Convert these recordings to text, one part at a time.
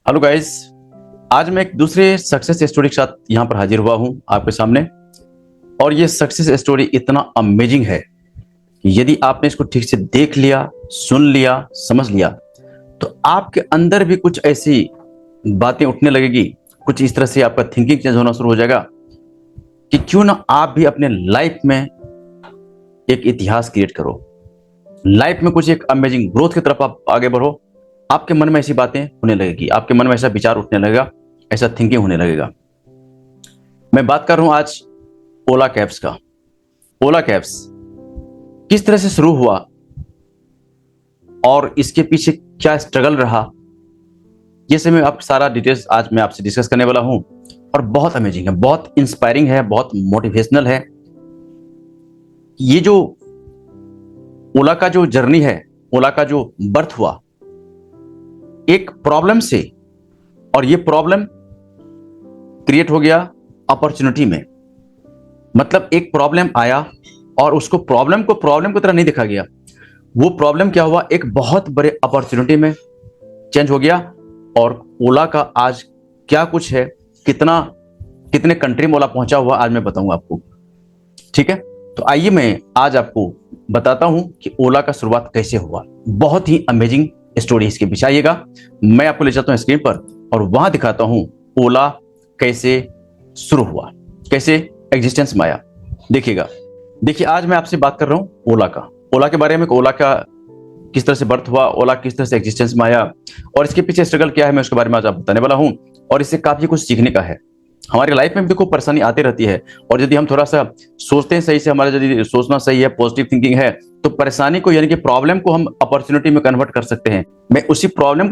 Hello guys. आज मैं एक दूसरे सक्सेस स्टोरी के साथ यहाँ पर हाजिर हुआ हूँ आपके सामने। और ये सक्सेस स्टोरी इतना अमेजिंग है कि यदि आपने इसको ठीक से देख लिया, सुन लिया, समझ लिया, तो आपके अंदर भी कुछ ऐसी बातें उठने लगेगी, कुछ इस तरह से आपका थिंकिंग चेंज होना शुरू हो जाएगा कि क्यों ना आप भी अपने लाइफ में एक इतिहास क्रिएट करो, लाइफ में कुछ एक अमेजिंग ग्रोथ की तरफ आप आगे बढ़ो। आपके मन में ऐसी बातें होने लगेगी, आपके मन में ऐसा विचार उठने लगेगा, ऐसा थिंकिंग होने लगेगा। मैं बात कर रहा हूं आज ओला कैब्स का। ओला कैब्स किस तरह से शुरू हुआ और इसके पीछे क्या स्ट्रगल रहा, ये सब मैं आप सारा डिटेल्स आज मैं आपसे डिस्कस करने वाला हूं। और बहुत अमेजिंग है, बहुत इंस्पायरिंग है, बहुत मोटिवेशनल है। ये जो ओला का जो जर्नी है, ओला का जो बर्थ हुआ एक प्रॉब्लम से, और ये प्रॉब्लम क्रिएट हो गया अपॉर्चुनिटी में। मतलब एक प्रॉब्लम आया और उसको प्रॉब्लम की तरह नहीं देखा गया। वो प्रॉब्लम क्या हुआ, एक बहुत बड़े अपॉर्चुनिटी में चेंज हो गया। और ओला का आज क्या कुछ है, कितने कंट्री में ओला पहुंचा हुआ, आज मैं बताऊंगा आपको। ठीक है, तो आइए मैं आज आपको बताता हूं कि ओला का शुरुआत कैसे हुआ। बहुत ही अमेजिंग स्टोरी इसके पीछे। आइएगा, मैं आपको ले जाता हूं स्क्रीन पर और वहां दिखाता हूं ओला कैसे शुरू हुआ, कैसे एग्जिस्टेंस में आया। देखिएगा, देखिए आज मैं आपसे बात कर रहा हूं ओला का, ओला के बारे में। ओला का किस तरह से बर्थ हुआ, ओला किस तरह से एग्जिस्टेंस में आया और इसके पीछे स्ट्रगल क्या है, मैं उसके बारे में आज आप बताने वाला हूं। और इससे काफी कुछ सीखने का है। हमारी लाइफ में भी देखो परेशानी आती रहती है, और यदि हम थोड़ा सा सोचते हैं सही से, हमारा यदि सोचना सही है, पॉजिटिव थिंकिंग है, तो परेशानी को यानी कि प्रॉब्लम को हम अपॉर्चुनिटी में कन्वर्ट कर सकते हैं। मैं उसी प्रॉब्लम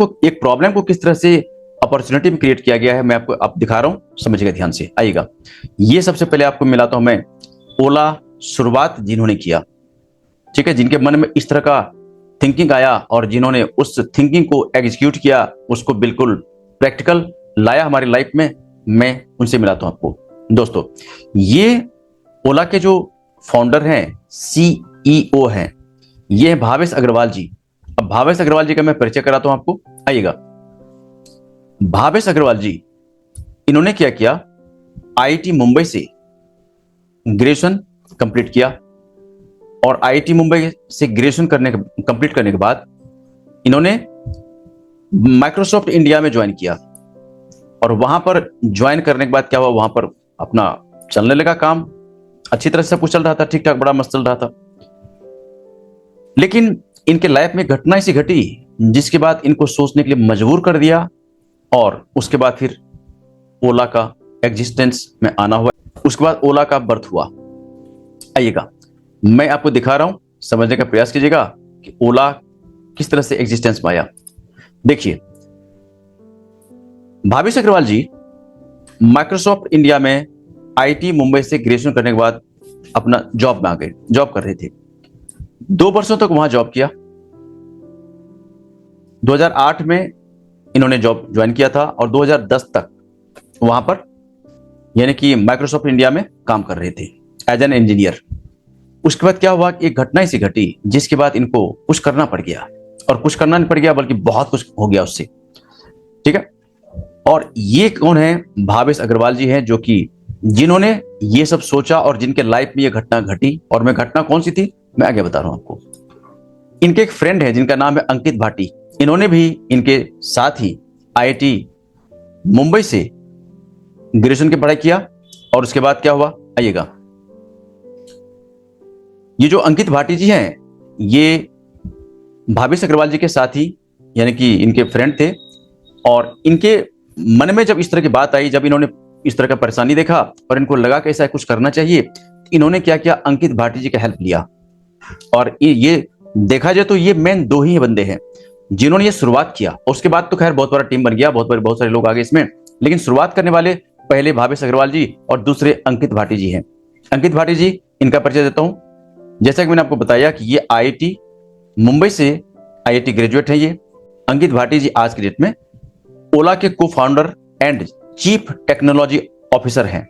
को किस तरह से अपॉर्चुनिटी में क्रिएट किया गया है, मैं आपको आप दिखा रहा हूं, समझिएगा ध्यान से। आइएगा, ये सबसे पहले आपको मिलाता हूं मैं ओला शुरुआत जिन्होंने किया। ठीक है, जिनके मन में इस तरह का थिंकिंग आया और जिन्होंने उस थिंकिंग को एग्जीक्यूट किया, उसको बिल्कुल प्रैक्टिकल लाया हमारी लाइफ में, मैं उनसे मिलाता हूं आपको। दोस्तों, ये ओला के जो फाउंडर हैं, सीईओ हैं, ये हैं भावेश अग्रवाल जी। अब भावेश अग्रवाल जी का मैं परिचय कराता हूं आपको। आइएगा, भावेश अग्रवाल जी, इन्होंने क्या किया, आईआईटी मुंबई से ग्रेजुएशन कंप्लीट किया। और आईआईटी मुंबई से ग्रेजुएशन कंप्लीट करने के बाद इन्होंने माइक्रोसॉफ्ट इंडिया में ज्वाइन किया। और वहां पर ज्वाइन करने के बाद क्या हुआ, वहां पर अपना चलने लगा काम, अच्छी तरह से सब कुछ चल रहा था, ठीक ठाक, बड़ा मस्त चल रहा था। लेकिन इनके लाइफ में घटना ऐसी घटी जिसके बाद इनको सोचने के लिए मजबूर कर दिया। और उसके बाद फिर ओला का एग्जिस्टेंस में आना हुआ। उसके बाद ओला का बर्थ हुआ। आइएगा, मैं आपको दिखा रहा हूं, समझने का प्रयास कीजिएगा कि ओला किस तरह से एग्जिस्टेंस में आया। देखिए, भावेश अग्रवाल जी माइक्रोसॉफ्ट इंडिया में आईआईटी मुंबई से ग्रेजुएशन करने के बाद अपना जॉब में आ गए, जॉब कर रहे थे। 2 वर्षों तक वहां जॉब किया। 2008 में इन्होंने जॉब ज्वाइन किया था और 2010 तक वहां पर यानी कि माइक्रोसॉफ्ट इंडिया में काम कर रहे थे एज एन इंजीनियर। उसके बाद क्या हुआ, एक घटना ऐसी घटी जिसके बाद इनको कुछ करना पड़ गया, और कुछ करना नहीं पड़ गया बल्कि बहुत कुछ हो गया उससे। ठीक है, और ये कौन है, भावेश अग्रवाल जी हैं, जो कि जिन्होंने ये सब सोचा और जिनके लाइफ में ये घटना घटी। और मैं घटना कौन सी थी मैं आगे बता रहा हूं आपको। इनके एक फ्रेंड है जिनका नाम है अंकित भाटी, इन्होंने भी इनके साथ ही आईआईटी मुंबई से ग्रेजुएशन की पढ़ाई किया। और उसके बाद क्या हुआ, आइएगा, ये जो अंकित भाटी जी हैं, ये भावेश अग्रवाल जी के साथी यानी कि इनके फ्रेंड थे। और इनके मन में जब इस तरह की बात आई, जब इन्होंने इस तरह का परेशानी देखा और इनको लगा कि ऐसा कुछ करना चाहिए, इन्होंने क्या किया, अंकित भाटी जी का हेल्प लिया। और ये देखा जाए तो ये मेन 2 ही बंदे हैं जिन्होंने ये शुरुआत किया। उसके बाद तो खैर बहुत बड़ा टीम बन गया, बहुत सारे लोग आ गए इसमें, लेकिन शुरुआत करने वाले पहले भावेश अग्रवाल जी और दूसरे अंकित भाटी जी हैं। अंकित भाटी जी, इनका परिचय देता हूं। जैसा कि मैंने आपको बताया कि ये आईआईटी मुंबई से आईआईटी ग्रेजुएट है। ये अंकित भाटी जी आज की डेट में ओला के को founder and chief technology officer हैं।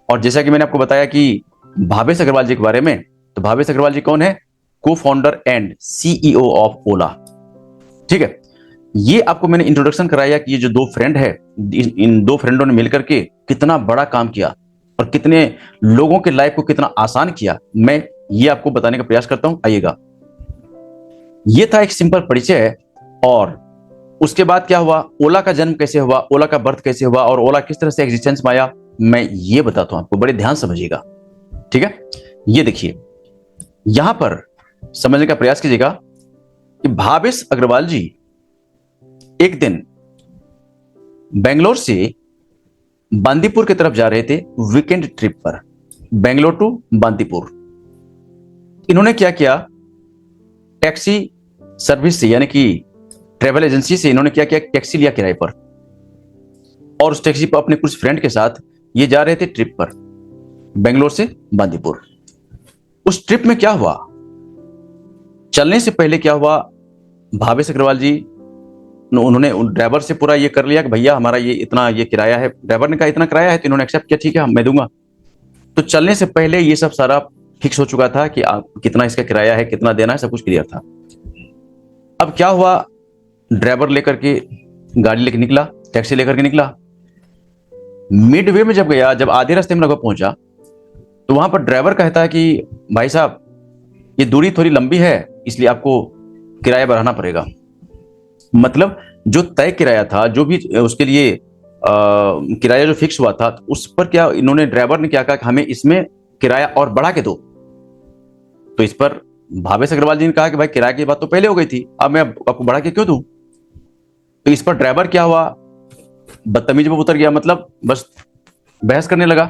और जैसा कि मैंने आपको बताया कि भावेश अग्रवाल जी के बारे में, तो भावेश अग्रवाल जी कौन है, को फाउंडर एंड सीईओ ऑफ ओला। ठीक है, ये आपको मैंने इंट्रोडक्शन कराया कि ये जो दो फ्रेंड है, इन दो फ्रेंडों ने मिलकर के कितना बड़ा काम किया और कितने लोगों के लाइफ को कितना आसान किया, मैं ये आपको बताने का प्रयास करता हूं। आइएगा, ये था एक सिंपल परिचय। और उसके बाद क्या हुआ, ओला का जन्म कैसे हुआ, ओला का बर्थ कैसे हुआ और ओला किस तरह से एग्जिस्टेंस में आया, मैं ये बताता हूं आपको, बड़े ध्यान समझिएगा। ठीक है, ये देखिए, यहां पर समझने का प्रयास कीजिएगा कि भावेश अग्रवाल जी एक दिन बेंगलोर से बांदीपुर की तरफ जा रहे थे वीकेंड ट्रिप पर, बेंगलोर टू बांदीपुर। इन्होंने क्या किया, टैक्सी सर्विस से यानी कि ट्रेवल एजेंसी से इन्होंने क्या किया, टैक्सी लिया किराए पर और उस टैक्सी पर अपने कुछ फ्रेंड के साथ ये जा रहे थे ट्रिप पर, बेंगलोर से बांदीपुर। उस ट्रिप में क्या हुआ, चलने से पहले क्या हुआ, भावेश अग्रवाल जी उन्होंने ड्राइवर से पूरा ये कर लिया कि भैया हमारा ये इतना ये किराया है। ड्राइवर ने कहा इतना किराया है, तो इन्होंने एक्सेप्ट किया, ठीक है मैं दूंगा। तो चलने से पहले ये सब सारा फिक्स हो चुका था कि कितना इसका किराया है, कितना देना है, सब कुछ क्लियर था। अब क्या हुआ, ड्राइवर लेकर के गाड़ी लेकर निकला, टैक्सी लेकर के निकला। मिडवे में जब गया, जब आधे रास्ते में लगभग पहुंचा, तो वहां पर ड्राइवर कहता है कि भाई साहब ये दूरी थोड़ी लंबी है, इसलिए आपको किराया बढ़ाना पड़ेगा। मतलब जो तय किराया था, जो भी उसके लिए किराया जो फिक्स हुआ था, उस पर क्या इन्होंने, ड्राइवर ने क्या कहा कि हमें इसमें किराया और बढ़ा के दो। तो इस पर भावेश अग्रवाल जी ने कहा कि भाई किराए की बात तो पहले हो गई थी, अब मैं आपको बढ़ा के क्यों दूं। तो इस पर ड्राइवर क्या हुआ, बदतमीज में उतर गया, मतलब बस बहस करने लगा।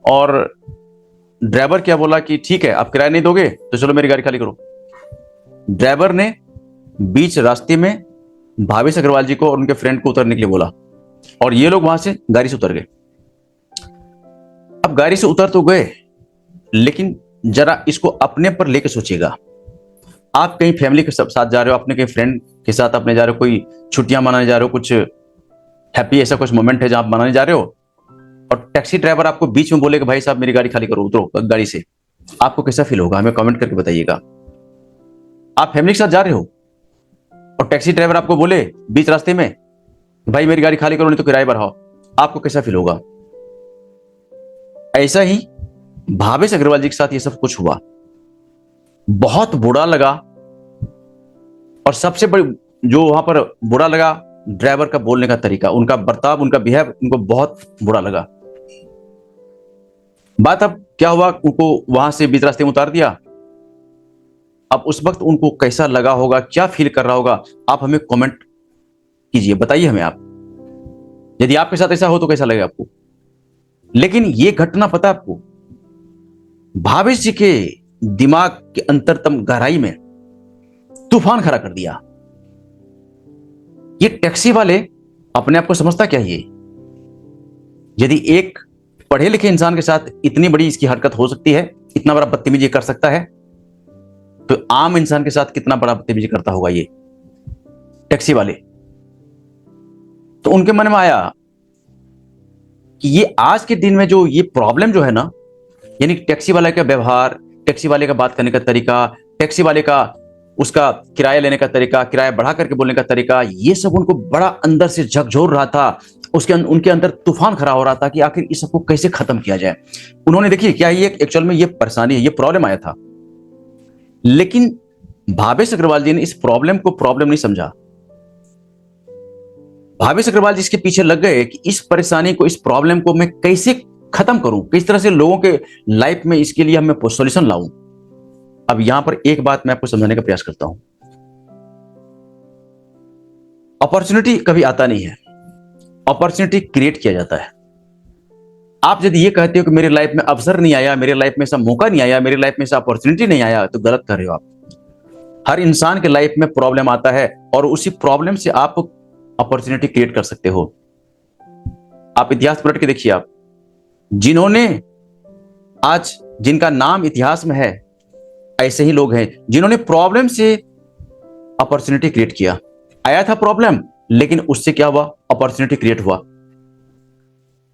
और ड्राइवर क्या बोला कि ठीक है आप किराया नहीं दोगे तो चलो मेरी गाड़ी खाली करो। ड्राइवर ने बीच रास्ते में भावेश अग्रवाल जी को और उनके फ्रेंड को उतरने के लिए बोला और ये लोग वहां से गाड़ी से उतर गए। अब गाड़ी से उतर तो गए, लेकिन जरा इसको अपने पर लेके सोचिएगा। आप कहीं फैमिली के साथ जा रहे हो, अपने कहीं फ्रेंड के साथ अपने जा रहे हो, कोई छुट्टियां मनाने जा रहे हो, कुछ हैप्पी ऐसा कुछ मोमेंट है जहां आप मनाने जा रहे हो, और टैक्सी ड्राइवर आपको बीच में बोले कि भाई साहब मेरी गाड़ी खाली करो, उतरो गाड़ी से, आपको कैसा फील होगा, हमें कमेंट करके बताइएगा। आप फैमिली के साथ जा रहे हो और टैक्सी ड्राइवर आपको बोले बीच रास्ते में भाई मेरी गाड़ी खाली करो नहीं तो किराया बढ़ाओ, आपको कैसा फील होगा। ऐसा ही भावेश अग्रवाल जी के साथ ये सब कुछ हुआ, बहुत बुरा लगा। और सबसे बड़ी जो वहां पर बुरा लगा, ड्राइवर का बोलने का तरीका, उनका बर्ताव, उनका बिहेव, उनको बहुत बुरा लगा। बात अब क्या हुआ, उनको वहां से बीच रास्ते में उतार दिया। अब उस वक्त उनको कैसा लगा होगा, क्या फील कर रहा होगा, आप हमें कमेंट कीजिए, बताइए हमें आप, यदि आपके साथ ऐसा हो तो कैसा लगेगा आपको। लेकिन ये घटना पता आपको, भावेश जी के दिमाग के अंतरतम गहराई में तूफान खड़ा कर दिया। ये टैक्सी वाले अपने आप को समझता क्या ये, यदि एक पढ़े लिखे इंसान के साथ इतनी बड़ी इसकी हरकत हो सकती है, इतना बड़ा बदतमीजी कर सकता है, तो आम इंसान के साथ कितना बड़ा बदतमीजी करता होगा ये टैक्सी वाले। तो उनके मन में आया कि ये आज के दिन में जो ये प्रॉब्लम जो है ना, यानी टैक्सी वाले का व्यवहार, टैक्सी वाले का बात करने का तरीका, टैक्सी वाले का उसका किराया लेने का तरीका, किराया बढ़ा करके बोलने का तरीका, ये सब उनको बड़ा अंदर से झकझोर रहा था। उनके अंदर तूफान खड़ा हो रहा था कि आखिर इस सबको कैसे खत्म किया जाए। उन्होंने देखिए क्या ये एक्चुअल में ये परेशानी है, ये प्रॉब्लम आया था, लेकिन भावेश अग्रवाल जी ने इस प्रॉब्लम को प्रॉब्लम नहीं समझा। भावेश अग्रवाल जी इसके पीछे लग गए कि इस परेशानी को, इस प्रॉब्लम को मैं कैसे खत्म करूं, किस तरह से लोगों के लाइफ में इसके लिए मैं सॉल्यूशन लाऊं। अब यहां पर एक बात मैं आपको समझाने का प्रयास करता हूं, अपॉर्चुनिटी कभी आता नहीं है, अपॉर्चुनिटी क्रिएट किया जाता है। आप यदि ये कहते हो कि मेरे लाइफ में अवसर नहीं आया, मेरे लाइफ में ऐसा मौका नहीं आया, मेरे लाइफ में ऐसा अपॉर्चुनिटी नहीं आया, तो गलत कर रहे हो आप। हर इंसान के लाइफ में प्रॉब्लम आता है और उसी प्रॉब्लम से आप अपॉर्चुनिटी क्रिएट कर सकते हो। आप इतिहास पलट के देखिए, आप जिन्होंने आज जिनका नाम इतिहास में है, ऐसे ही लोग हैं जिन्होंने प्रॉब्लम से अपॉर्चुनिटी क्रिएट किया। आया था प्रॉब्लम, लेकिन उससे क्या हुआ, अपॉर्चुनिटी क्रिएट हुआ।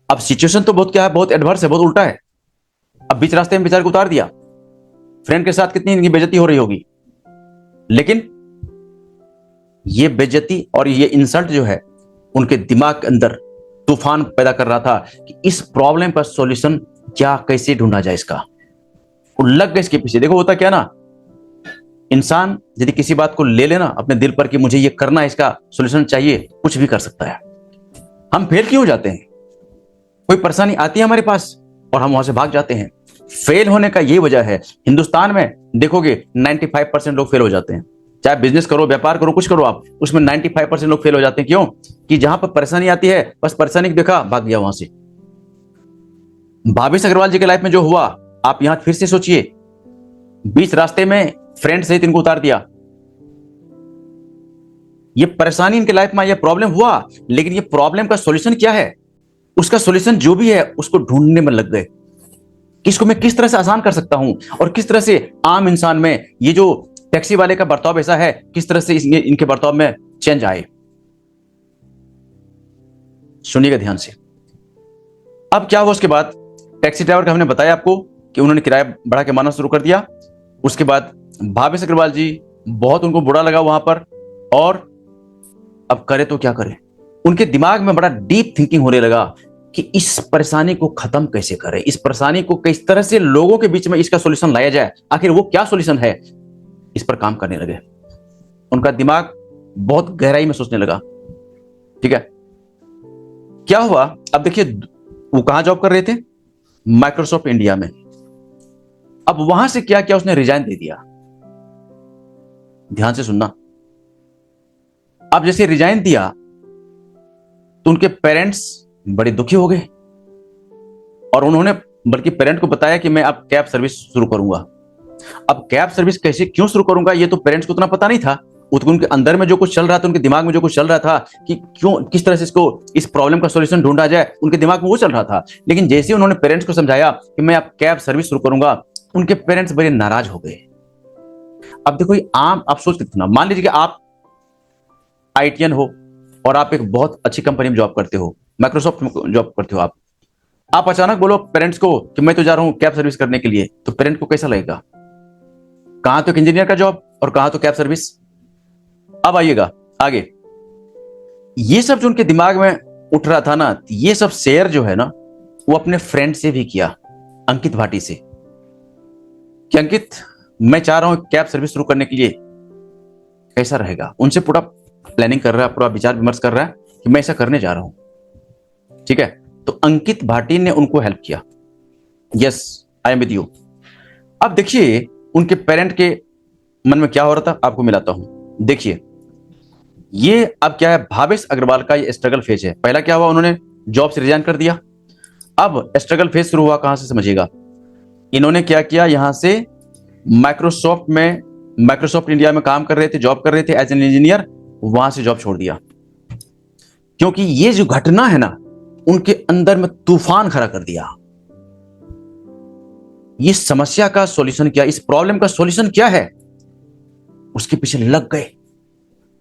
अब सिचुएशन तो बहुत क्या है, बहुत एडवर्स है, बहुत उल्टा है। अब बीच रास्ते में बेचारे को उतार दिया, फ्रेंड के साथ कितनी इनकी बेइज्जती हो रही होगी, लेकिन ये बेइज्जती और ये इंसल्ट जो है उनके दिमाग के अंदर तूफान पैदा कर रहा था कि इस प्रॉब्लम का सॉल्यूशन क्या, कैसे ढूंढा जाए इसका। वो लग गए इसके पीछे। देखो होता क्या ना, इंसान यदि किसी बात को ले लेना अपने दिल पर कि मुझे ये करना है, इसका सॉल्यूशन चाहिए, कुछ भी कर सकता है। हम फेल क्यों हो जाते हैं? कोई परेशानी आती है हमारे पास और हम वहां से भाग जाते हैं। फेल होने का ये वजह है, हिंदुस्तान में देखोगे 95% लोग फेल हो जाते हैं। चाहे बिजनेस करो, व्यापार करो, कुछ करो आप, उसमें 95% लोग फेल हो जाते हैं। क्यों? कि जहां पर परेशानी आती है बस परेशानी को देखा, भाग गया वहां से। भावेश अग्रवाल जी के लाइफ में जो हुआ, आप यहां फिर से सोचिए। बीच रास्ते में फ्रेंड सहित इनको उतार दिया। ये परेशानी इनके लाइफ में, ये प्रॉब्लम हुआ, लेकिन ये प्रॉब्लम का सॉल्यूशन क्या है, उसका सॉल्यूशन जो भी है उसको ढूंढने में लग गए कि इसको मैं किस तरह से आसान कर सकता हूं और किस तरह से आम इंसान में ये जो टैक्सी वाले का बर्ताव ऐसा है, किस तरह से इनके बर्ताव में चेंज आए। सुनिएगा ध्यान से। अब क्या हुआ उसके बाद, टैक्सी ड्राइवर का हमने बताया आपको कि उन्होंने किराया बढ़ा के मारना शुरू कर दिया। उसके बाद भावेश अग्रवाल जी, बहुत उनको बुरा लगा वहां पर, और अब करे तो क्या करे। उनके दिमाग में बड़ा डीप थिंकिंग होने लगा कि इस परेशानी को खत्म कैसे करें, इस परेशानी को किस तरह से लोगों के बीच में इसका सॉल्यूशन लाया जाए, आखिर वो क्या सॉल्यूशन है, इस पर काम करने लगे। उनका दिमाग बहुत गहराई में सोचने लगा। ठीक है, क्या हुआ अब देखिए, वो कहां जॉब कर रहे थे? माइक्रोसॉफ्ट इंडिया में। अब वहां से क्या किया, उसने रिजाइन दे दिया। ध्यान से सुनना। अब जैसे रिजाइन दिया तो उनके पेरेंट्स बड़े दुखी हो गए और उन्होंने बल्कि पेरेंट को बताया कि मैं अब कैब सर्विस शुरू करूंगा। अब कैब सर्विस कैसे, क्यों शुरू करूंगा, ये तो पेरेंट्स को उतना पता नहीं था। उनके अंदर में जो कुछ चल रहा था, उनके दिमाग में जो कुछ चल रहा था कि क्यों, किस तरह से इसको, इस प्रॉब्लम का सॉल्यूशन ढूंढा जाए, उनके दिमाग में वो चल रहा था। लेकिन जैसे ही उन्होंने पेरेंट्स को समझाया कि मैं अब कैब सर्विस शुरू करूंगा, उनके पेरेंट्स बड़े नाराज हो गए। अब देखो आम, आप सोच सकते ना, मान लीजिए कि आप आईटीएन हो और आप एक बहुत अच्छी कंपनी में जॉब करते हो, माइक्रोसॉफ्ट में जॉब करते हो। आप अचानक बोलो पेरेंट्स को कि मैं तो जा रहा हूं कैब सर्विस करने के लिए, तो पेरेंट को कैसा लगेगा? कहां तो एक इंजीनियर का जॉब और कहां तो कैब सर्विस। अब आइएगा आगे, ये सब जो उनके दिमाग में उठ रहा था ना, ये सब शेयर जो है ना, वो अपने फ्रेंड से भी किया, अंकित भाटी से, कि अंकित मैं चाह रहा हूं कैब सर्विस शुरू करने के लिए, कैसा रहेगा। उनसे पूरा प्लानिंग कर रहा है, पूरा विचार विमर्श कर रहा है कि मैं ऐसा करने जा रहा हूं। ठीक है, तो अंकित भाटी ने उनको हेल्प किया। Yes, I am with you. अब देखिए उनके पेरेंट के मन में क्या हो रहा था, आपको मिलाता हूं। देखिए ये अब क्या है, भावेश अग्रवाल का ये स्ट्रगल फेज है। पहला क्या हुआ, उन्होंने जॉब से रिजाइन कर दिया। अब स्ट्रगल फेज शुरू हुआ कहां से, समझिएगा। इन्होंने क्या किया, यहां से माइक्रोसॉफ्ट इंडिया में काम कर रहे थे, जॉब कर रहे थे एज एन इंजीनियर, वहां से जॉब छोड़ दिया। क्योंकि ये जो घटना है ना, उनके अंदर में तूफान खड़ा कर दिया। ये समस्या का सॉल्यूशन क्या, इस प्रॉब्लम का सॉल्यूशन क्या है, उसके पीछे लग गए।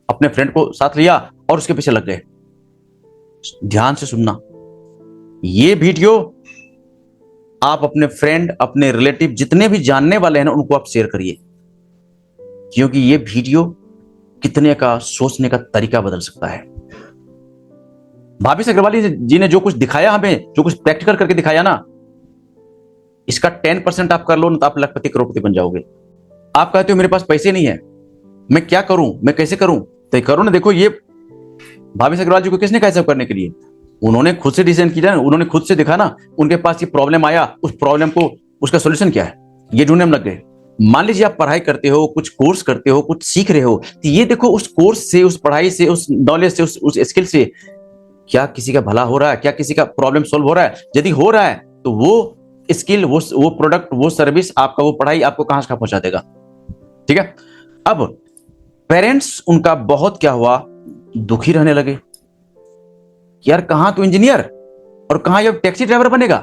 अपने फ्रेंड को साथ लिया और उसके पीछे लग गए। ध्यान से सुनना, ये वीडियो आप अपने फ्रेंड, अपने रिलेटिव, जितने भी जानने वाले हैं ना, उनको आप शेयर करिए, क्योंकि ये वीडियो कितने का सोचने का तरीका बदल सकता है। भावेश अग्रवाल जी ने जो कुछ दिखाया हमें, जो कुछ प्रैक्टिकल करके दिखाया ना, इसका 10% आप कर लो ना, तो आप लखपति करोड़पति बन जाओगे। आप कहते हो मेरे पास पैसे नहीं है, मैं क्या करूं, मैं कैसे करूं, तो करो ना। देखो ये भावेश अग्रवाल जी को किसने कहा सब करने के लिए, उन्होंने खुद से डिजाइन किया, उन्होंने खुद से देखा ना, उनके पास ये प्रॉब्लम आया, उस प्रॉब्लम को, उसका सॉल्यूशन क्या है, ये ढूंढने में लग गए। मान लीजिए आप पढ़ाई करते हो, कुछ कोर्स करते हो, कुछ सीख रहे हो, तो ये देखो उस कोर्स से, उस पढ़ाई से, उस नॉलेज से, उस स्किल से क्या किसी का भला हो रहा है, क्या किसी का प्रॉब्लम सॉल्व हो रहा है। यदि हो रहा है तो वो स्किल, वो प्रोडक्ट, वो सर्विस, आपका वो पढ़ाई आपको कहां से कहां पहुंचा देगा। ठीक है, अब पेरेंट्स उनका बहुत क्या हुआ, दुखी रहने लगे। यार कहां तो इंजीनियर और कहां ये टैक्सी ड्राइवर बनेगा।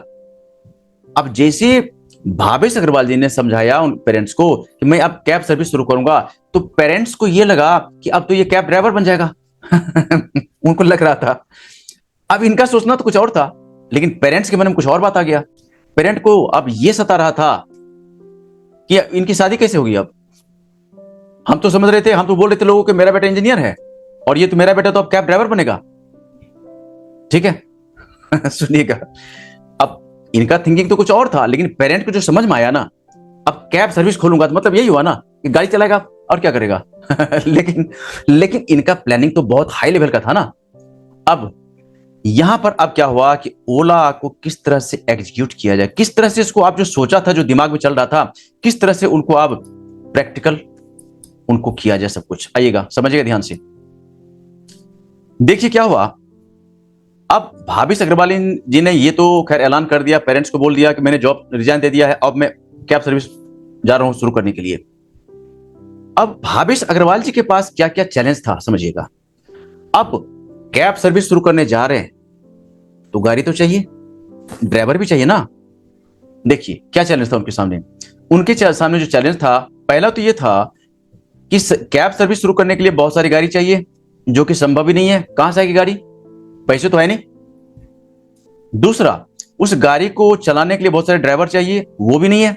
अब जैसे भावेश अग्रवाल जी ने समझाया उन पेरेंट्स को कि मैं अब कैब सर्विस शुरू करूंगा, तो पेरेंट्स को ये लगा कि अब तो ये कैब ड्राइवर बन जाएगा। उनको लग रहा था। अब इनका सोचना तो कुछ और था, लेकिन पेरेंट्स के मन में कुछ और बात आ गया। पेरेंट को अब ये सता रहा था कि इनकी शादी कैसे होगी। अब हम तो समझ रहे थे, हम तो बोल रहे थे लोगों कि मेरा बेटा इंजीनियर है, और ये तो मेरा बेटा तो अब कैब ड्राइवर बनेगा, ठीक है। सुनिएगा, अब इनका थिंकिंग तो कुछ और था, लेकिन पेरेंट को जो समझ में आया ना, अब कैब सर्विस खोलूंगा तो मतलब यही हुआ ना कि गाड़ी चलाएगा और क्या करेगा। लेकिन इनका प्लानिंग तो बहुत हाई लेवल का था ना। अब यहां पर अब क्या हुआ कि ओला को किस तरह से एग्जीक्यूट किया जाए, किस तरह से इसको आप जो सोचा था, जो दिमाग में चल रहा था, किस तरह से उनको आप प्रैक्टिकल उनको किया जाए सब कुछ। आइएगा, समझिएगा ध्यान से। देखिए क्या हुआ। अब भाविश अग्रवाल जी ने ये तो खैर ऐलान कर दिया, पेरेंट्स को बोल दिया कि मैंने जॉब रिजाइन दे दिया है, अब मैं कैब सर्विस जा रहा हूं शुरू करने के लिए। अब भाविश अग्रवाल जी के पास क्या क्या चैलेंज था समझिएगा। अब कैब सर्विस शुरू करने जा रहे हैं तो गाड़ी तो चाहिए, ड्राइवर भी चाहिए ना। देखिए क्या चैलेंज था उनके सामने। उनके सामने जो चैलेंज था, पहला तो ये था कि कैब सर्विस शुरू करने के लिए बहुत सारी गाड़ी चाहिए, जो कि संभव ही नहीं है। कहां से आएगी गाड़ी, पैसे तो है नहीं। दूसरा, उस गाड़ी को चलाने के लिए बहुत सारे ड्राइवर चाहिए, वो भी नहीं है।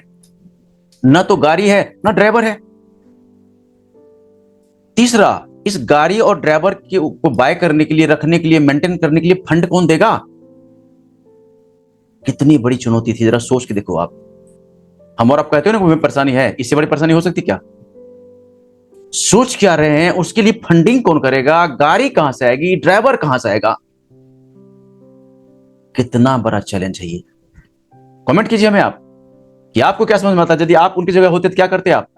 ना तो गाड़ी है ना ड्राइवर है। तीसरा, इस गाड़ी और ड्राइवर को बाय करने के लिए, रखने के लिए, मेंटेन करने के लिए फंड कौन देगा। कितनी बड़ी चुनौती थी, जरा सोच के देखो आप। हम और आप कहते हो ना कोई परेशानी है, इससे बड़ी परेशानी हो सकती क्या। सोच क्या रहे हैं, उसके लिए फंडिंग कौन करेगा, गाड़ी कहां से आएगी, ड्राइवर कहां से आएगा। कितना बड़ा चैलेंज है ये। कमेंट कीजिए हमें आप कि आपको क्या समझ में आता, यदि आप उनकी जगह होते तो क्या करते आप।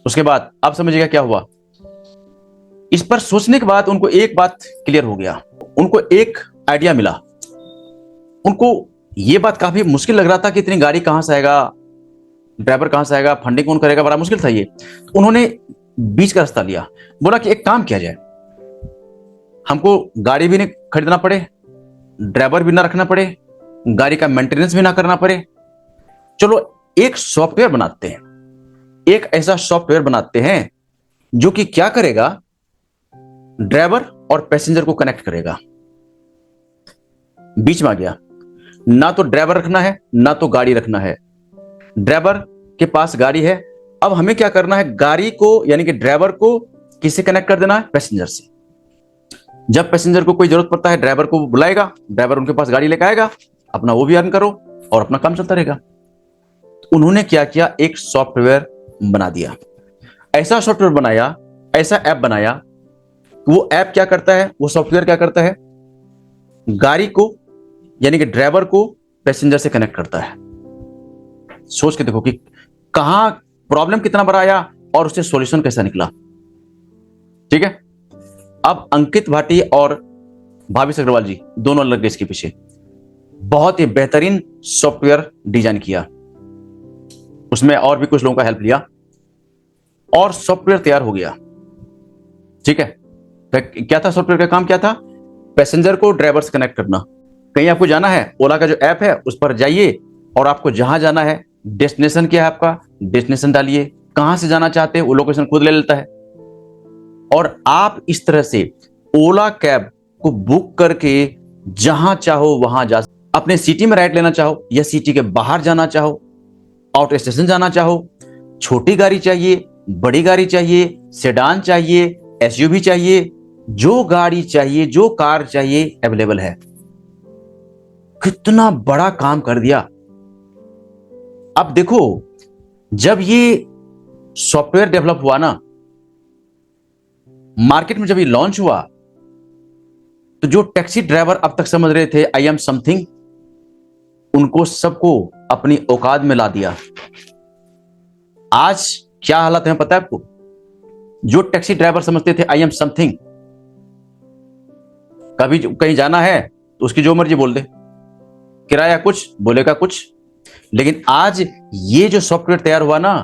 उसके बाद आप समझिएगा क्या हुआ। इस पर सोचने के बाद उनको एक बात क्लियर हो गया, उनको एक आइडिया मिला। उनको यह बात काफी मुश्किल लग रहा था कि इतनी गाड़ी कहां से आएगा, ड्राइवर कहां से आएगा, फंडिंग कौन करेगा, बड़ा मुश्किल था ये। तो उन्होंने बीच का रास्ता लिया, बोला कि एक काम किया जाए, हमको गाड़ी भी नहीं खरीदना पड़े, ड्राइवर भी ना रखना पड़े, गाड़ी का मेंटेनेंस भी ना करना पड़े, चलो एक सॉफ्टवेयर बनाते हैं। एक ऐसा सॉफ्टवेयर बनाते हैं जो कि क्या करेगा, ड्राइवर और पैसेंजर को कनेक्ट करेगा। बीच में आ गया, ना तो ड्राइवर रखना है ना तो गाड़ी रखना है। ड्राइवर के पास गाड़ी है, अब हमें क्या करना है, गाड़ी को यानी कि ड्राइवर को किससे कनेक्ट कर देना है, पैसेंजर से। जब पैसेंजर को कोई जरूरत पड़ता है, ड्राइवर को बुलाएगा, ड्राइवर उनके पास गाड़ी लेकर आएगा, अपना वो भी अर्न करो और अपना काम चलता रहेगा। तो उन्होंने क्या किया, एक सॉफ्टवेयर बना दिया। ऐसा सॉफ्टवेयर बनाया, ऐसा ऐप बनाया, वो ऐप क्या करता है, वो सॉफ्टवेयर क्या करता है, गाड़ी को यानी कि ड्राइवर को पैसेंजर से कनेक्ट करता है। सोच के देखो कि कहां प्रॉब्लम कितना बड़ा आया और उससे सॉल्यूशन कैसा निकला। ठीक है। अब अंकित भाटी और भाविश अग्रवाल जी दोनों लग गए इसके पीछे। बहुत ही बेहतरीन सॉफ्टवेयर डिजाइन किया, उसमें और भी कुछ लोगों का हेल्प लिया और सॉफ्टवेयर तैयार हो गया। ठीक है। क्या था सॉफ्टवेयर का काम, क्या था, पैसेंजर को ड्राइवर से कनेक्ट करना। कहीं आपको जाना है, ओला का जो ऐप है उस पर जाइए और आपको जहां जाना है, डेस्टिनेशन क्या है आपका, डेस्टिनेशन डालिए, कहां से जाना चाहते हैं वो लोकेशन खुद ले लेता है। और आप इस तरह से ओला कैब को बुक करके जहां चाहो वहां जा, अपने सिटी में राइड लेना चाहो या सिटी के बाहर जाना चाहो, आउट स्टेशन जाना चाहो, छोटी गाड़ी चाहिए, बड़ी गाड़ी चाहिए, सेडान चाहिए, एसयूवी चाहिए, जो गाड़ी चाहिए, जो कार चाहिए अवेलेबल है। कितना बड़ा काम कर दिया। अब देखो, जब ये सॉफ्टवेयर डेवलप हुआ ना, मार्केट में जब ये लॉन्च हुआ, तो जो टैक्सी ड्राइवर अब तक समझ रहे थे आई एम समथिंग, उनको सबको अपनी औकात में ला दिया। आज क्या हालत है पता है आपको। जो टैक्सी ड्राइवर समझते थे आई एम समथिंग, कभी कहीं जाना है तो उसकी जो मर्जी बोल दे, किराया कुछ बोलेगा कुछ। लेकिन आज ये जो सॉफ्टवेयर तैयार हुआ ना,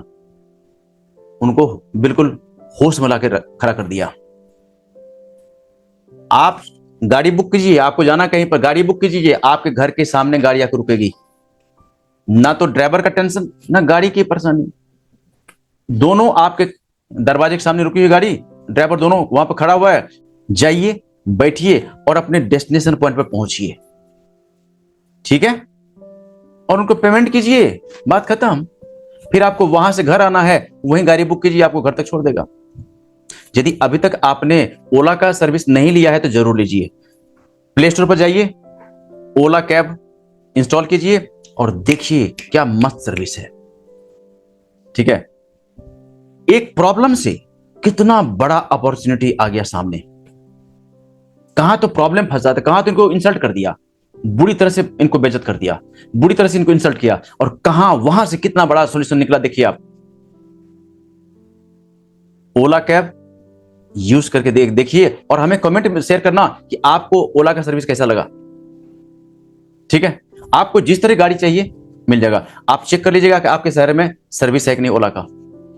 उनको बिल्कुल होश में लाकर खड़ा कर दिया। आप गाड़ी बुक कीजिए, आपको जाना कहीं पर, गाड़ी बुक कीजिए, आपके घर के सामने गाड़ी आकर रुकेगी। ना तो ड्राइवर का टेंशन ना गाड़ी की परेशानी, दोनों आपके दरवाजे के सामने रुकी हुई गाड़ी, ड्राइवर दोनों वहां पर खड़ा हुआ है। जाइए, बैठिए और अपने डेस्टिनेशन पॉइंट पर पहुंचिए। ठीक है। और उनको पेमेंट कीजिए, बात खत्म। फिर आपको वहां से घर आना है, वहीं गाड़ी बुक कीजिए, आपको घर तक छोड़ देगा। यदि अभी तक आपने ओला का सर्विस नहीं लिया है तो जरूर लीजिए। प्ले स्टोर पर जाइए, ओला कैब इंस्टॉल कीजिए और देखिए क्या मस्त सर्विस है। ठीक है, एक प्रॉब्लम से कितना बड़ा अपॉर्चुनिटी आ गया सामने। कहां तो प्रॉब्लम फंसा था, कहां तो इनको इंसल्ट कर दिया, बुरी तरह से इनको बेइज्जत कर दिया, बुरी तरह से इनको इंसल्ट किया, और कहां वहां से कितना बड़ा सॉल्यूशन निकला। देखिए आप ओला कैब यूज करके देखिए और हमें कमेंट में शेयर करना कि आपको ओला का सर्विस कैसा लगा। ठीक है, आपको जिस तरह गाड़ी चाहिए मिल जाएगा। आप चेक कर लीजिएगा कि आपके शहर में सर्विस है कि नहीं ओला का।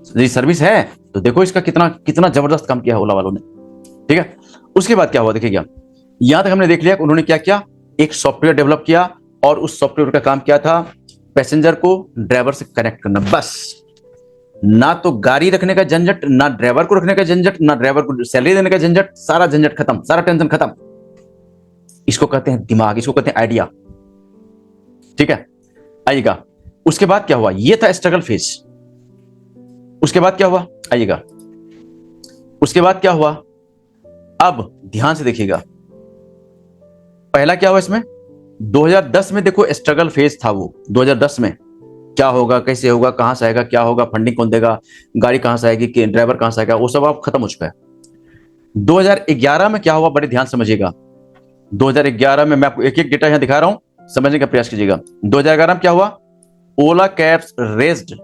यदि सर्विस है तो देखो इसका कितना कितना जबरदस्त काम किया है ओला वालों ने। ठीक है, उसके बाद क्या हुआ देखिए, यहां तक हमने देख लिया कि उन्होंने क्या किया, एक सॉफ्टवेयर डेवलप किया और उस सॉफ्टवेयर का काम क्या था, पैसेंजर को ड्राइवर से कनेक्ट करना। बस, ना तो गाड़ी रखने का झंझट, ना ड्राइवर को रखने का झंझट, ना ड्राइवर को सैलरी देने का झंझट, सारा झंझट खत्म, सारा टेंशन खत्म। इसको कहते हैं दिमाग, इसको कहते हैं आइडिया। ठीक है, आइएगा उसके बाद क्या हुआ, ये था स्ट्रगल फेज। उसके बाद क्या हुआ, आइएगा उसके बाद क्या हुआ, अब ध्यान से देखिएगा। पहला क्या हुआ इसमें, 2010 में देखो स्ट्रगल फेज था वो। 2010 में क्या होगा, कैसे होगा, कहां से आएगा, क्या होगा, फंडिंग कौन देगा, गाड़ी कहां से आएगी, ड्राइवर कहां से आएगा, वो सब अब खत्म हो चुका है। 2011 में क्या हुआ, बड़े ध्यान समझिएगा। 2011 में मैं आपको एक एक डेटा यहां दिखा रहा हूं, समझने का प्रयास कीजिएगा। 2011 में क्या हुआ, Ola cabs raised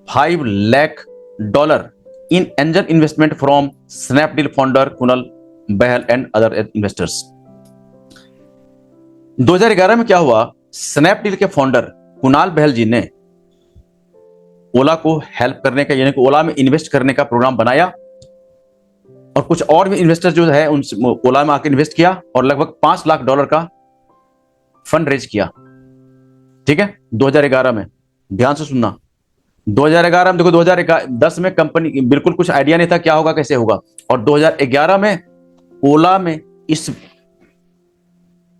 $5 lakh in angel investment from Snapdeal founder Kunal Bahl and other investors. 2011 में क्या हुआ, स्नैपडील के फाउंडर कुणाल बहल जी ने ओला को हेल्प करने का, यानी कि ओला में इन्वेस्ट करने का प्रोग्राम बनाया, और कुछ और भी इन्वेस्टर जो है उन ओला में आकर इन्वेस्ट किया और लगभग $5 लाख का फंड रेज किया। ठीक है, 2011 में, ध्यान से सुनना। 2011 में देखो, 2010 में कंपनी बिल्कुल कुछ आइडिया नहीं था क्या होगा कैसे होगा, और 2011 में ओला में इस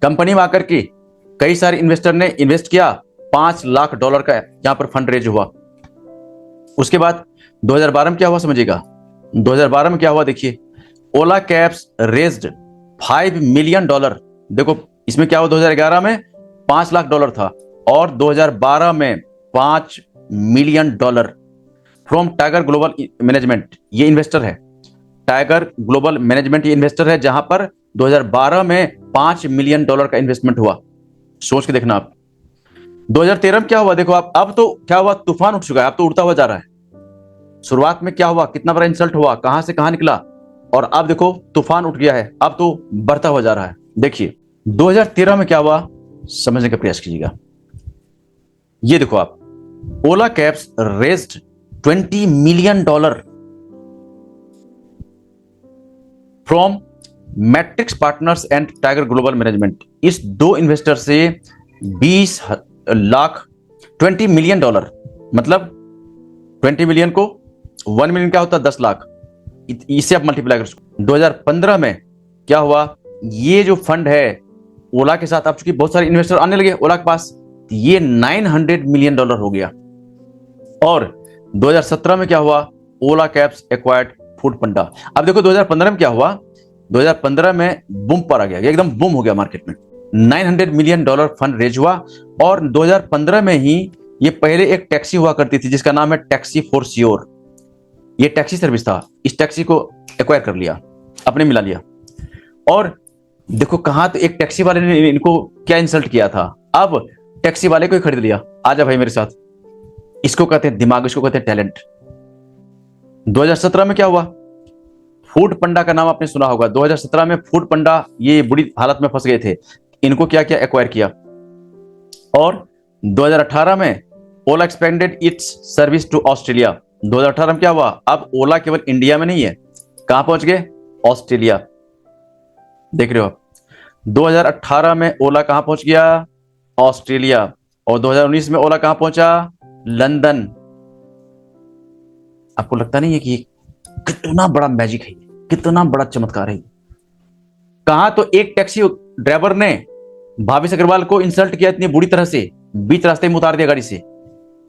कंपनी में आकर के कई सारे इन्वेस्टर ने इन्वेस्ट किया, $5 लाख का यहां पर फंड रेज हुआ। उसके बाद 2012 में क्या हुआ समझिएगा, 2012 में क्या हुआ देखिए, ओला कैब्स रेज्ड $5 मिलियन। देखो इसमें क्या हुआ, 2011 में $5 लाख था और 2012 में $5 million from tiger Global management. ये इन्वेस्टर है, टाइगर ग्लोबल मैनेजमेंट ये इन्वेस्टर है, जहां पर 2012 में $5 मिलियन का इन्वेस्टमेंट हुआ। सोच के देखना आप। 2013 में क्या हुआ देखो आप, अब तो क्या हुआ, तूफान उठ चुका है, अब तो उड़ता हुआ जा रहा है। शुरुआत में क्या हुआ, कितना बड़ा इंसल्ट हुआ, कहां से कहां निकला, और अब देखो तूफान उठ गया है, अब तो बढ़ता हुआ जा रहा है। देखिए 2013 में क्या हुआ, समझने का प्रयास कीजिएगा। ये देखो आप, Ola cabs raised $20 million from Matrix Partners and Tiger Global Management. इस दो इन्वेस्टर से 20 लाख, $20 मिलियन, मतलब 20 मिलियन को 1 मिलियन क्या होता है, 10 लाख, इसे आप मल्टीप्लाई कर। 2015 में क्या हुआ, ये जो फंड है ओला के साथ, अब चूंकि बहुत सारे इन्वेस्टर आने लगे ओला के पास, ये $900 मिलियन हो गया। और 2017 में क्या हुआ, ओला कैब्स एक्वायर्ड फूड पांडा। अब देखो 2015 में क्या हुआ, 2015 में बूम पर आ गया, एकदम बूम हो गया मार्केट में, $900 मिलियन फंड रेज हुआ। और 2015 में ही ये पहले एक टैक्सी हुआ करती थी जिसका नाम है टैक्सी फॉर श्योर। ये टैक्सी सर्विस था, इस टैक्सी को एक्वायर कर लिया, अपने मिला लिया। और देखो कहां, तो एक टैक्सी वाले ने इनको क्या इंसल्ट किया था, अब टैक्सी वाले को ही खरीद लिया, आजा भाई मेरे साथ। इसको कहते हैं दिमाग, इसको कहते हैं टैलेंट। 2017 में क्या हुआ, फूड पंडा का नाम आपने सुना होगा। 2017 में फूड पंडा ये बुरी हालत में फंस गए थे, इनको क्या किया, एक्वायर किया। और 2018 में Ola expanded its service to Australia. 2018 में क्या हुआ, अब ओला केवल इंडिया में नहीं है, कहां पहुंच गए, ऑस्ट्रेलिया। देख रहे हो आप, 2018 में ओला कहां पहुंच गया, ऑस्ट्रेलिया। और 2019 में ओला कहां पहुंचा, लंदन। आपको लगता नहीं है कि कितना बड़ा मैजिक है, कितना बड़ा चमत्कार है। कहां तो एक टैक्सी ड्राइवर ने भावेश अग्रवाल को इंसल्ट किया इतनी बुरी तरह से, बीच रास्ते में उतार दिया गाड़ी से,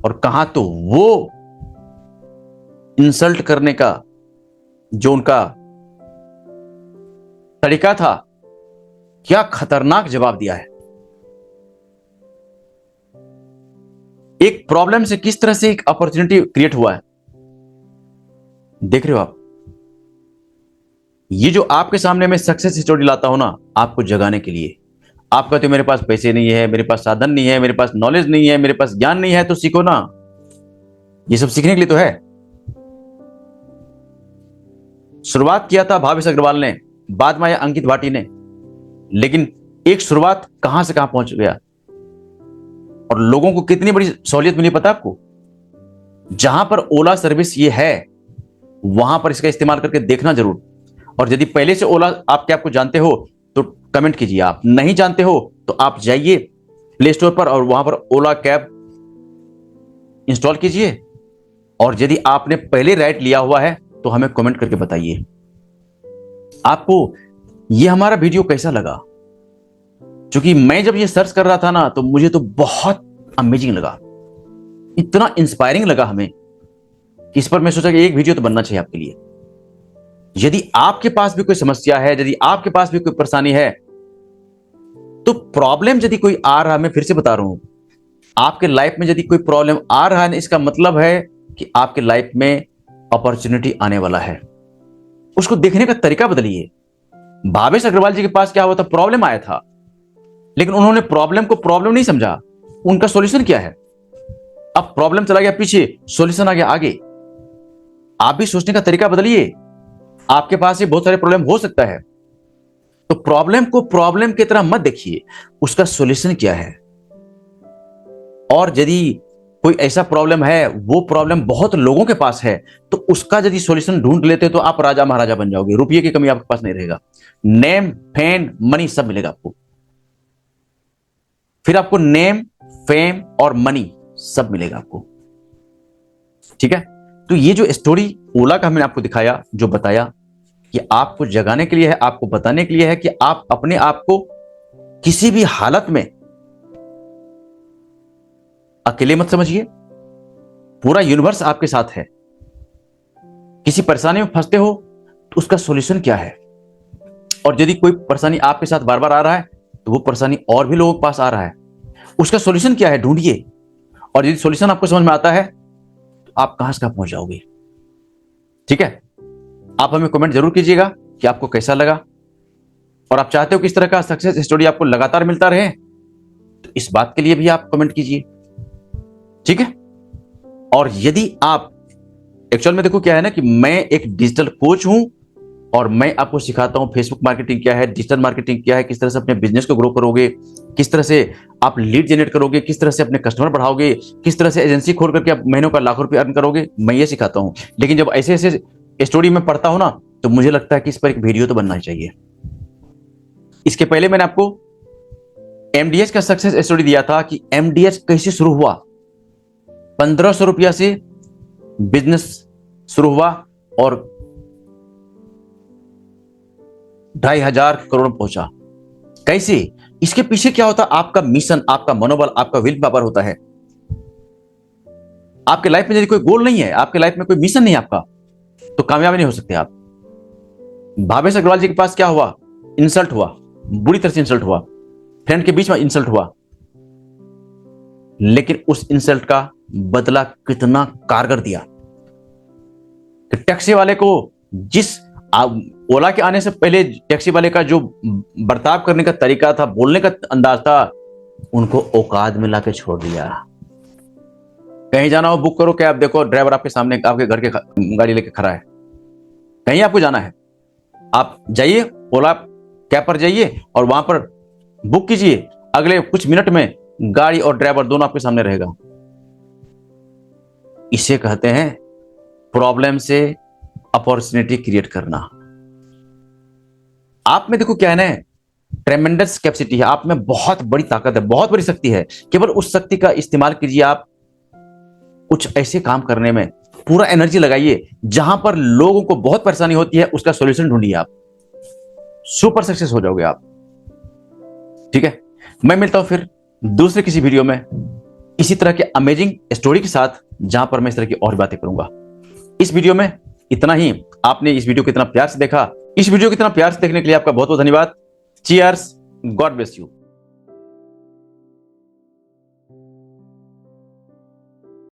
और कहां तो वो इंसल्ट करने का जो उनका तरीका था, क्या खतरनाक जवाब दिया है। एक प्रॉब्लम से किस तरह से एक अपॉर्चुनिटी क्रिएट हुआ है, देख रहे हो आप। ये जो आपके सामने मैं सक्सेस स्टोरी लाता हूं ना, आपको जगाने के लिए। आप कहते हो मेरे पास पैसे नहीं है, मेरे पास साधन नहीं है, मेरे पास नॉलेज नहीं है, मेरे पास ज्ञान नहीं है, तो सीखो ना। ये सब सीखने के लिए तो है। शुरुआत किया था भावेश अग्रवाल ने, बाद में आया अंकित भाटी ने, लेकिन एक शुरुआत कहां से कहां पहुंच गया और लोगों को कितनी बड़ी सहूलियत मिली पता आपको। जहां पर ओला सर्विस ये है, वहां पर इसका इस्तेमाल करके देखना जरूर। और यदि पहले से ओला आपके आपको जानते हो तो कमेंट कीजिए, आप नहीं जानते हो तो आप जाइए प्ले स्टोर पर और वहां पर ओला कैब इंस्टॉल कीजिए। और यदि आपने पहले राइड लिया हुआ है तो हमें कमेंट करके बताइए आपको यह हमारा वीडियो कैसा लगा। क्योंकि मैं जब ये सर्च कर रहा था ना, तो मुझे तो बहुत अमेजिंग लगा, इतना इंस्पायरिंग लगा हमें कि इस पर मैं सोचा कि एक वीडियो तो बनना चाहिए आपके लिए। यदि आपके पास भी कोई समस्या है, यदि आपके पास भी कोई परेशानी है, तो प्रॉब्लम यदि कोई आ रहा है, मैं फिर से बता रहा हूं, आपके लाइफ में यदि कोई प्रॉब्लम आ रहा है, इसका मतलब है कि आपके लाइफ में अपॉर्चुनिटी आने वाला है। उसको देखने का तरीका बदलिए। भावेश अग्रवाल जी के पास क्या हुआ था, प्रॉब्लम आया था, लेकिन उन्होंने प्रॉब्लम को प्रॉब्लम नहीं समझा, उनका सॉल्यूशन क्या है। अब प्रॉब्लम चला गया पीछे, सॉल्यूशन आ गया आगे। आप भी सोचने का तरीका बदलिए। आपके पास ये बहुत सारे प्रॉब्लम हो सकता है, तो प्रॉब्लम को प्रॉब्लम की तरह मत देखिए, उसका सॉल्यूशन क्या है। और यदि कोई ऐसा प्रॉब्लम है, वो प्रॉब्लम बहुत लोगों के पास है, तो उसका यदि सॉल्यूशन ढूंढ लेते तो आप राजा महाराजा बन जाओगे। रुपये की कमी आपके पास नहीं रहेगा, नेम फेम मनी सब मिलेगा आपको। फिर आपको नेम फेम और मनी सब मिलेगा आपको, ठीक है। तो ये जो स्टोरी ओला का मैंने आपको दिखाया, जो बताया, कि आपको जगाने के लिए है, आपको बताने के लिए है कि आप अपने आप को किसी भी हालत में अकेले मत समझिए। पूरा यूनिवर्स आपके साथ है। किसी परेशानी में फंसते हो तो उसका सॉल्यूशन क्या है। और यदि कोई परेशानी आपके साथ बार बार आ रहा है, तो वो परेशानी और भी लोगों के पास आ रहा है, उसका सॉल्यूशन क्या है, ढूंढिए। और यदि सॉल्यूशन आपको समझ में आता है, तो आप कहां से कहां पहुंच जाओगे, ठीक है। आप हमें कमेंट जरूर कीजिएगा कि आपको कैसा लगा, और आप चाहते हो कि इस तरह का सक्सेस स्टोरी आपको लगातार मिलता रहे, तो इस बात के लिए भी आप कमेंट कीजिए, ठीक है। और यदि आप एक्चुअल में, देखो क्या है ना, कि मैं एक डिजिटल कोच हूं और मैं आपको सिखाता हूं फेसबुक मार्केटिंग क्या है, डिजिटल मार्केटिंग क्या है, किस तरह से अपने बिजनेस को ग्रो करोगे, किस तरह से आप लीड जनरेट करोगे, किस तरह से अपने कस्टमर बढ़ाओगे, किस तरह से एजेंसी खोल करके आप महीनों का लाखों रुपए अर्न करोगे, मैं ये सिखाता हूं। लेकिन जब ऐसे ऐसे स्टोरी में पढ़ता हूं ना, तो मुझे लगता है कि इस पर एक वीडियो तो बनना ही चाहिए। इसके पहले मैंने आपको एमडीएच का सक्सेस स्टोरी दिया था कि एमडीएच कैसे शुरू हुआ। 1500 रुपया से बिजनेस शुरू हुआ और 2500 करोड़ पहुंचा। कैसे, इसके पीछे क्या होता, आपका मिशन, आपका मनोबल, आपका विल पावर होता है। आपके लाइफ में यदि कोई गोल नहीं है, आपके लाइफ में कोई मिशन नहीं है आपका, तो कामयाब नहीं हो सकते आप। भावेश अग्रवाल जी के पास क्या हुआ, इंसल्ट हुआ, बुरी तरह से इंसल्ट हुआ, फ्रेंड के बीच में इंसल्ट हुआ, लेकिन उस इंसल्ट का बदला कितना कारगर दिया। कि टैक्सी वाले को, जिस ओला के आने से पहले टैक्सी वाले का जो बर्ताव करने का तरीका था, बोलने का अंदाज था, उनको औकात में लाके छोड़ दिया। कहीं जाना हो बुक करो कैब, देखो ड्राइवर आपके सामने आपके घर के गाड़ी लेके खड़ा है। कहीं आपको जाना है, आप जाइए ओला कैब पर जाइए और वहां पर बुक कीजिए, अगले कुछ मिनट में गाड़ी और ड्राइवर दोनों आपके सामने रहेगा। इसे कहते हैं प्रॉब्लम से अपॉर्चुनिटी क्रिएट करना। आप में देखो क्या है ना, ट्रेमेंडस कैपेसिटी है, आप में बहुत बड़ी ताकत है, बहुत बड़ी शक्ति है। केवल उस शक्ति का इस्तेमाल कीजिए। आप कुछ ऐसे काम करने में पूरा एनर्जी लगाइए जहां पर लोगों को बहुत परेशानी होती है, उसका सॉल्यूशन ढूंढिए, आप सुपर सक्सेस हो जाओगे आप, ठीक है। मैं मिलता हूं फिर दूसरे किसी वीडियो में इसी तरह के अमेजिंग स्टोरी के साथ, जहां पर मैं इस तरह की और बातें करूंगा। इस वीडियो में इतना ही। आपने इस वीडियो को इतना प्यार से देखा। इस वीडियो को इतना प्यार से देखने के लिए आपका बहुत बहुत धन्यवाद। Cheers, God bless you.